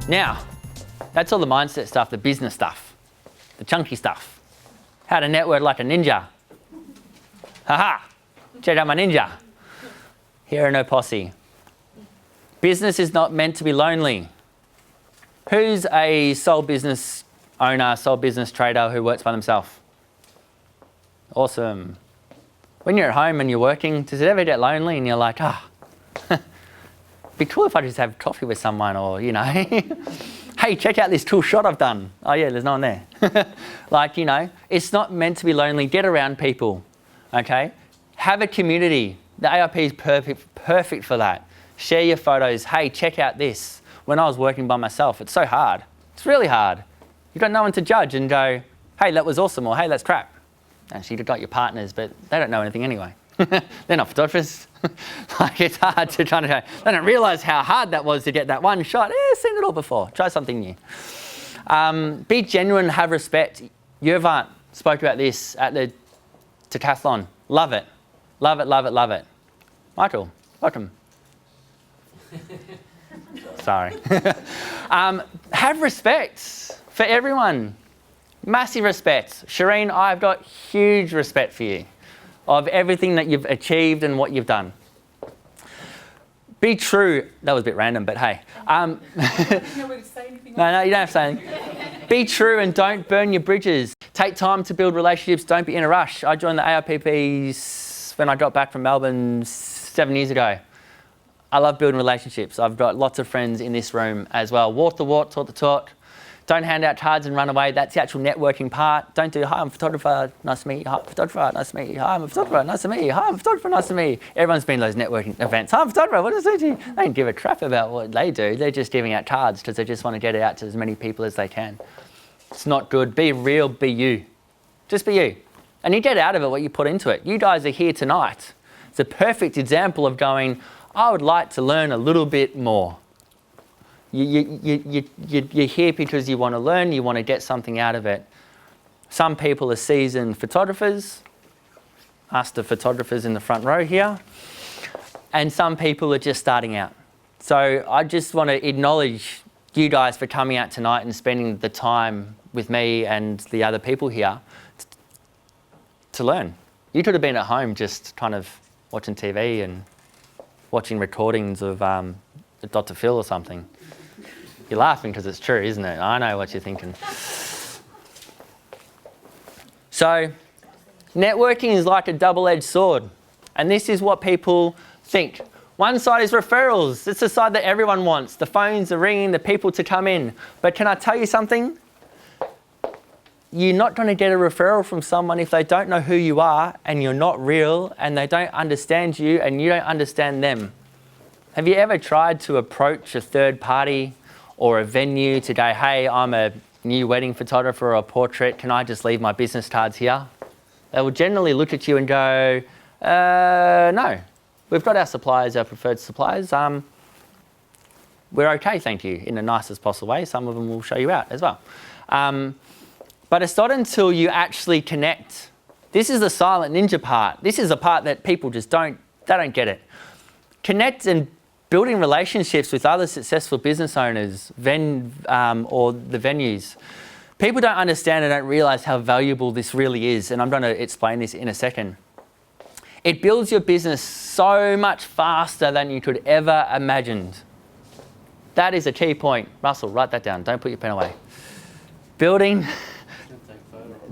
Now, that's all the mindset stuff, the business stuff, the chunky stuff. How to network like a ninja. Haha, check out my ninja. Hero no posse. Business is not meant to be lonely. Who's a sole business owner, sole business trader who works by themselves? Awesome. When you're at home and you're working, does it ever get lonely and you're like, be cool if I just have coffee with someone, or, you know, hey, check out this cool shot I've done. Oh yeah, there's no one there. Like, you know, it's not meant to be lonely. Get around people, okay? Have a community. The AIPP is perfect for that. Share your photos. Hey, check out this. When I was working by myself, it's so hard. It's really hard. You've got no one to judge and go, hey, that was awesome, or hey, that's crap. Actually, you've got your partners, but they don't know anything anyway. They're not photographers. Like, it's hard to try to go, they don't realise how hard that was to get that one shot. Seen it all before. Try something new. Be genuine, have respect. Yurvant spoke about this at the decathlon. Love it. Love it, love it, love it. Michael, welcome. Sorry. Have respect for everyone. Massive respect. Shireen, I've got huge respect for you, of everything that you've achieved and what you've done. Be true. That was a bit random, but hey. No, you don't have to say anything. Be true and don't burn your bridges. Take time to build relationships. Don't be in a rush. I joined the AIPP when I got back from Melbourne 7 years ago. I love building relationships. I've got lots of friends in this room as well. Walk the walk, talk the talk. Don't hand out cards and run away. That's the actual networking part. Don't do, hi, I'm a photographer, nice to meet you. Hi, I'm a photographer, nice to meet you. Hi, I'm a photographer, nice to meet you. Hi, I'm a photographer, nice to meet you. Everyone's been to those networking events. Hi, I'm a photographer, what does it do? They don't give a crap about what they do. They're just giving out cards because they just want to get it out to as many people as they can. It's not good. Be real, be you. Just be you. And you get out of it what you put into it. You guys are here tonight. It's a perfect example of going, I would like to learn a little bit more. You're here because you want to learn, you want to get something out of it. Some people are seasoned photographers, us the photographers in the front row here, and some people are just starting out. So I just want to acknowledge you guys for coming out tonight and spending the time with me and the other people here to learn. You could have been at home just kind of watching TV and watching recordings of Dr. Phil or something. You're laughing because it's true, isn't it? I know what you're thinking. So, networking is like a double-edged sword. And this is what people think. One side is referrals. It's the side that everyone wants. The phones are ringing, the people to come in. But can I tell you something? You're not going to get a referral from someone if they don't know who you are and you're not real and they don't understand you and you don't understand them. Have you ever tried to approach a third party or a venue to go, hey, I'm a new wedding photographer or a portrait, can I just leave my business cards here? They will generally look at you and go, no, we've got our suppliers, our preferred suppliers. We're okay, thank you, in the nicest possible way. Some of them will show you out as well. But it's not until you actually connect. This is the silent ninja part. This is the part that people just don't get it. Connect and building relationships with other successful business owners or the venues. People don't understand and don't realise how valuable this really is, and I'm going to explain this in a second. It builds your business so much faster than you could ever imagined. That is a key point. Russell, write that down. Don't put your pen away. Building,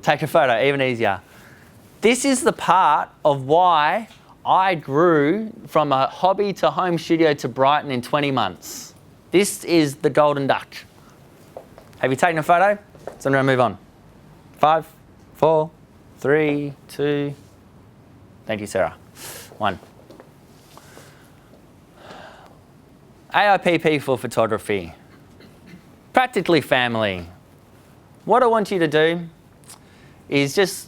take a photo, even easier. This is the part of why I grew from a hobby to home studio to Brighton in 20 months. This is the golden duck. Have you taken a photo? So I'm going to move on. 5, 4, 3, 2. Thank you, Sarah. 1. AIPP for photography. Practically family. What I want you to do is just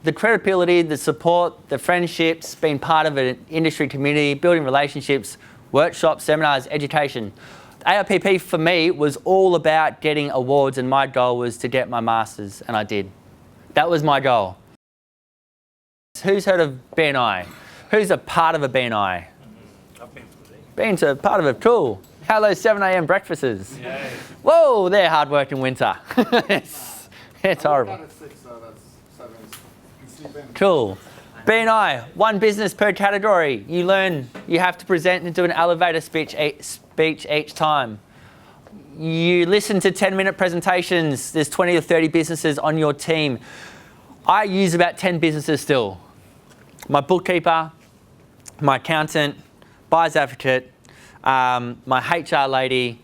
the credibility, the support, the friendships, being part of an industry community, building relationships, workshops, seminars, education. AIPP for me was all about getting awards, and my goal was to get my masters, and I did. That was my goal. Who's heard of BNI? Who's a part of a BNI? I've been to part of it, cool. How are those 7 a.m. breakfasts? Yeah. Whoa, they're hard work in winter. It's horrible. At 6, so that's 7. You sleep in. Cool. B&I, one business per category. You learn, you have to present and do an elevator speech each time. You listen to 10-minute presentations. There's 20 or 30 businesses on your team. I use about 10 businesses still. My bookkeeper, my accountant, buyer's advocate, my HR lady,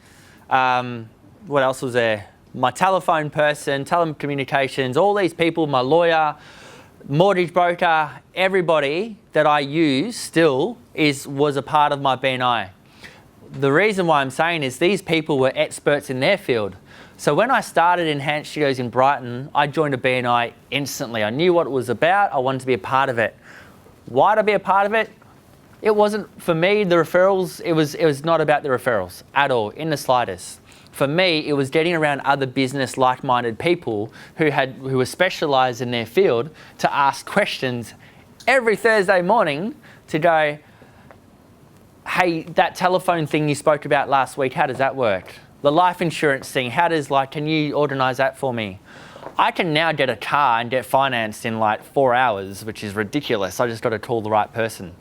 what else was there? My telephone person, telecommunications, all these people, my lawyer, mortgage broker, everybody that I use still was a part of my B&I. The reason why I'm saying is these people were experts in their field. So when I started Enhanced Studios in Brighton, I joined a B&I instantly. I knew what it was about. I wanted to be a part of it. Why did I be a part of it? It wasn't, for me, the referrals, it was not about the referrals at all, in the slightest. For me, it was getting around other business like-minded people who were specialised in their field to ask questions every Thursday morning to go, hey, that telephone thing you spoke about last week, how does that work? The life insurance thing, can you organise that for me? I can now get a car and get financed in like 4 hours, which is ridiculous. I just got to call the right person.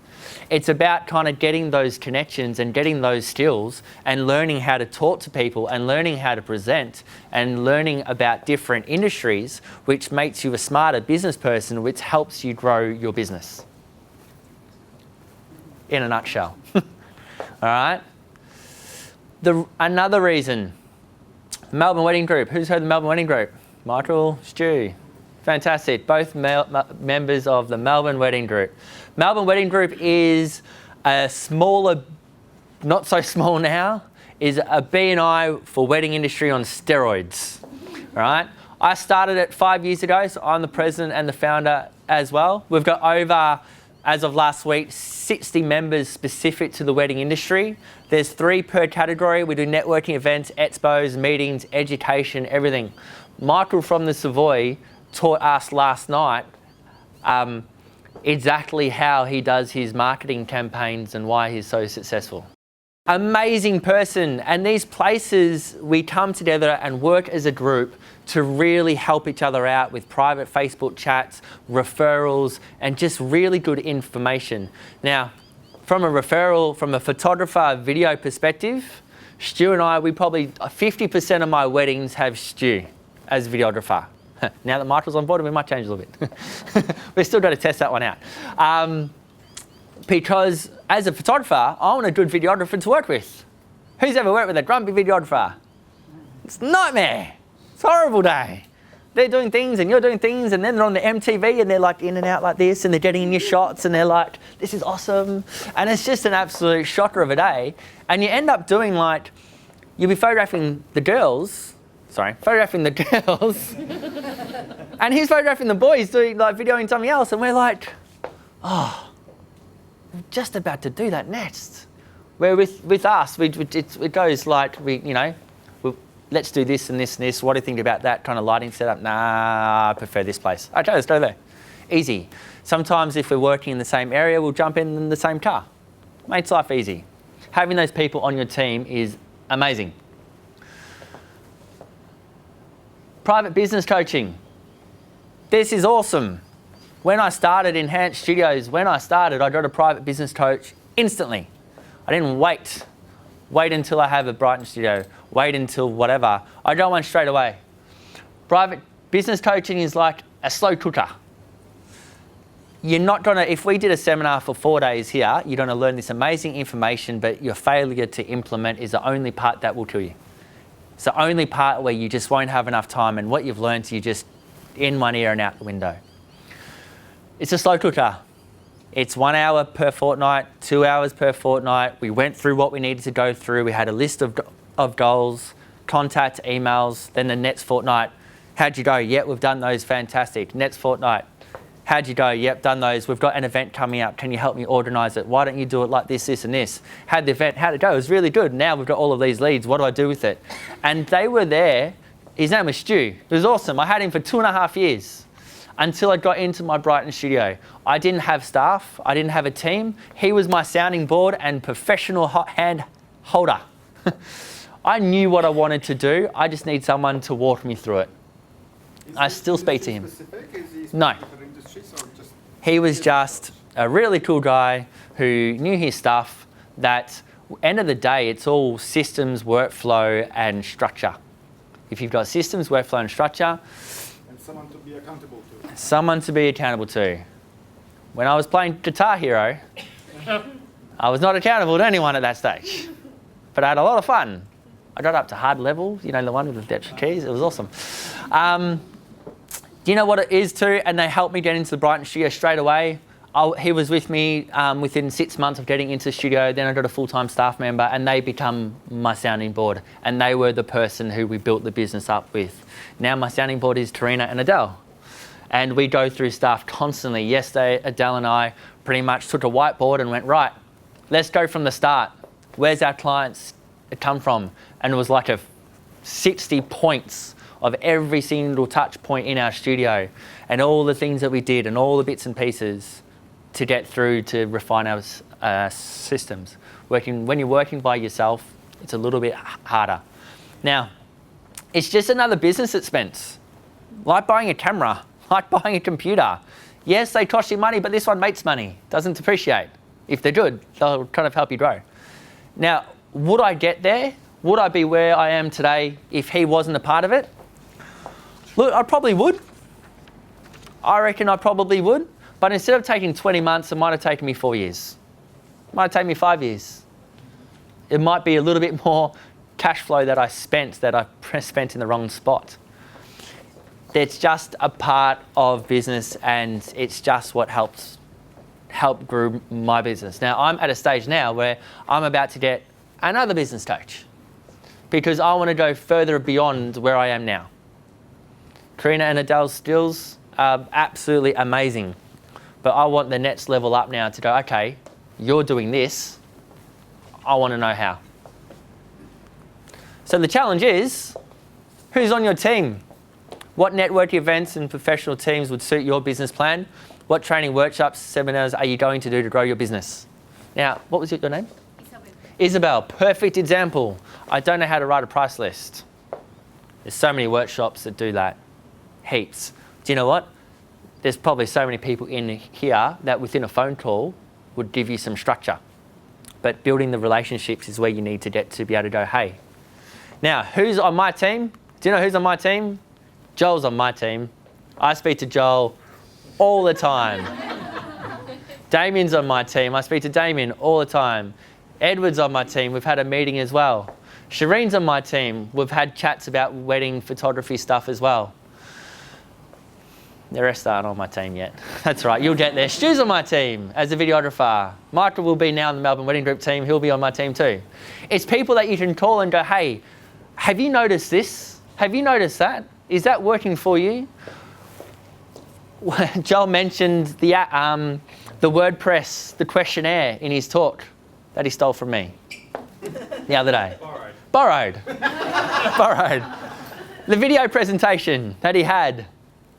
It's about kind of getting those connections and getting those skills and learning how to talk to people and learning how to present and learning about different industries, which makes you a smarter business person, which helps you grow your business. In a nutshell. All right. Another reason, Melbourne Wedding Group. Who's heard of the Melbourne Wedding Group? Michael, Stu. Fantastic. Both members of the Melbourne Wedding Group. Melbourne Wedding Group is a smaller, not so small now, is a B&I for wedding industry on steroids. All right. I started it 5 years ago, so I'm the president and the founder as well. We've got over, as of last week, 60 members specific to the wedding industry. There's 3 per category. We do networking events, expos, meetings, education, everything. Michael from the Savoy taught us last night exactly how he does his marketing campaigns and why he's so successful. Amazing person, and these places we come together and work as a group to really help each other out with private Facebook chats, referrals, and just really good information. Now, from a photographer video perspective, Stu and I, we probably 50% of my weddings have Stu as videographer. Now that Michael's on board, we might change a little bit. We've still got to test that one out. Because as a photographer, I want a good videographer to work with. Who's ever worked with a grumpy videographer? It's a nightmare. It's a horrible day. They're doing things and you're doing things, and then they're on the MTV and they're like in and out like this, and they're getting in your shots and they're like, this is awesome. And it's just an absolute shocker of a day. And you end up doing like, you'll be photographing the girls, and he's photographing the boys doing like videoing something else, and we're like, oh, we're just about to do that next. Where with us, it goes like, let's do this and this and this. What do you think about that kind of lighting setup? Nah, I prefer this place. Okay, let's go there. Easy. Sometimes if we're working in the same area, we'll jump in the same car. Makes life easy. Having those people on your team is amazing. Private business coaching. This is awesome. When I started Enhanced Studios, I got a private business coach instantly. I didn't wait until I have a Brighton studio, wait until whatever. I got one straight away. Private business coaching is like a slow cooker. You're not gonna, if we did a seminar for 4 days here, you're gonna learn this amazing information, but your failure to implement is the only part that will kill you. It's the only part where you just won't have enough time, and what you've learned, you just in one ear and out the window. It's a slow cooker. It's 1 hour per fortnight, 2 hours per fortnight. We went through what we needed to go through. We had a list of goals, contact emails. Then the next fortnight, how'd you go? Yep, we've done those, fantastic. Next fortnight, how'd you go? Yep, done those. We've got an event coming up. Can you help me organise it? Why don't you do it like this, this and this? Had the event, how'd it go? It was really good. Now we've got all of these leads. What do I do with it? And they were there. His name was Stu. It was awesome. I had him for 2.5 years until I got into my Brighton studio. I didn't have staff. I didn't have a team. He was my sounding board and professional hand holder. I knew what I wanted to do. I just need someone to walk me through it. I still speak to him. No. He was just a really cool guy who knew his stuff, that end of the day, it's all systems, workflow and structure. If you've got systems, workflow and structure. And someone to be accountable to. Someone to be accountable to. When I was playing Guitar Hero, I was not accountable to anyone at that stage. But I had a lot of fun. I got up to hard level, you know, the one with the depth keys. It was awesome. Do you know what it is too? And they helped me get into the Brighton studio straight away. He was with me within 6 months of getting into the studio. Then I got a full-time staff member and they become my sounding board. And they were the person who we built the business up with. Now my sounding board is Tarina and Adele. And we go through stuff constantly. Yesterday, Adele and I pretty much took a whiteboard and went, right, let's go from the start. Where's our clients come from? And it was like 60 points of every single touch point in our studio and all the things that we did and all the bits and pieces to get through to refine our systems. When you're working by yourself, it's a little bit harder. Now, it's just another business expense, like buying a camera, like buying a computer. Yes, they cost you money, but this one makes money, doesn't depreciate. If they're good, they'll kind of help you grow. Now, would I get there? Would I be where I am today if he wasn't a part of it? Look, I probably would. I reckon I probably would. But instead of taking 20 months, it might have taken me 4 years. It might have taken me 5 years. It might be a little bit more cash flow that I spent in the wrong spot. It's just a part of business and it's just what help grow my business. Now, I'm at a stage now where I'm about to get another business coach because I want to go further beyond where I am now. Karina and Adele's skills are absolutely amazing, but I want the next level up now to go, okay, you're doing this, I want to know how. So the challenge is, who's on your team? What networking events and professional teams would suit your business plan? What training workshops, seminars are you going to do to grow your business? Now, what was your name? Isabel, perfect example. I don't know how to write a price list. There's so many workshops that do that. Heaps. Do you know what? There's probably so many people in here that within a phone call would give you some structure. But building the relationships is where you need to get to be able to go, hey. Now, who's on my team? Do you know who's on my team? Joel's on my team. I speak to Joel all the time. Damien's on my team. I speak to Damien all the time. Edward's on my team. We've had a meeting as well. Shireen's on my team. We've had chats about wedding photography stuff as well. The rest aren't on my team yet. That's right, you'll get there. Stu's on my team as a videographer. Michael will be now in the Melbourne Wedding Group team. He'll be on my team too. It's people that you can call and go, hey, have you noticed this? Have you noticed that? Is that working for you? Joel mentioned the WordPress, the questionnaire in his talk that he stole from me the other day. Borrowed. The video presentation that he had.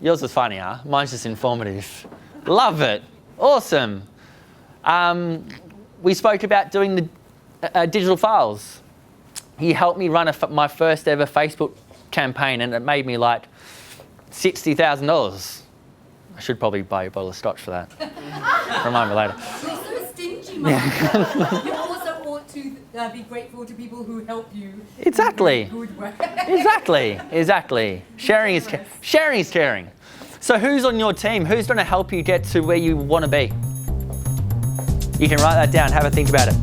Yours was funny, huh? Mine's just informative. Love it. Awesome. We spoke about doing the digital files. He helped me run my first ever Facebook campaign and it made me like $60,000. I should probably buy a bottle of scotch for that. Remind me later. You're so stingy, Mark. You also ought to be grateful to people who help you. Exactly. Good work. Exactly. Sharing is caring. So who's on your team? Who's going to help you get to where you want to be? You can write that down. Have a think about it.